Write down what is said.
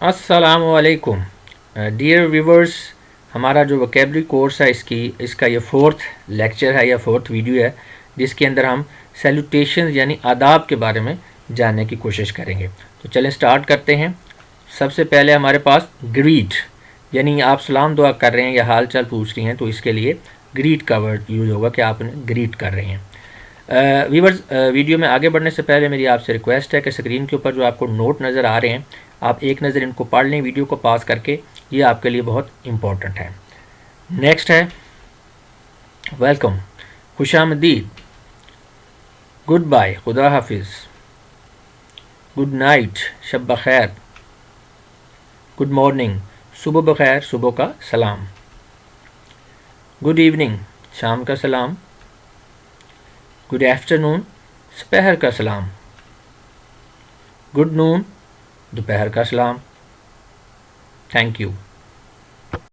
السلام علیکم dear viewers. ہمارا جو وکیبلری کورس ہے اس کا یہ 4th لیکچر ہے یا 4th ویڈیو ہے، جس کے اندر ہم سیلوٹیشنز یعنی آداب کے بارے میں جاننے کی کوشش کریں گے. تو چلیں سٹارٹ کرتے ہیں. سب سے پہلے ہمارے پاس گریٹ، یعنی آپ سلام دعا کر رہے ہیں یا حال چال پوچھ رہی ہیں تو اس کے لیے گریٹ کا ورڈ یوز ہوگا کہ آپ انہیں گریٹ کر رہے ہیں. ویورز، ویڈیو میں آگے بڑھنے سے پہلے میری آپ سے ریکویسٹ ہے کہ اسکرین کے اوپر جو آپ کو نوٹ نظر آ رہے ہیں آپ ایک نظر ان کو پڑھ لیں ویڈیو کو پاس کر کے، یہ آپ کے لیے بہت امپورٹنٹ ہے. نیکسٹ ہے ویلکم، خوش آمدید، گڈ بائے، خدا حافظ، گڈ نائٹ، شب بخیر، گڈ مارننگ، صبح بخیر، صبح کا سلام، گڈ ایوننگ، شام کا سلام، گڈ آفٹرنون، دوپہر کا سلام، گڈ نون، دوپہر کا سلام. Thank you.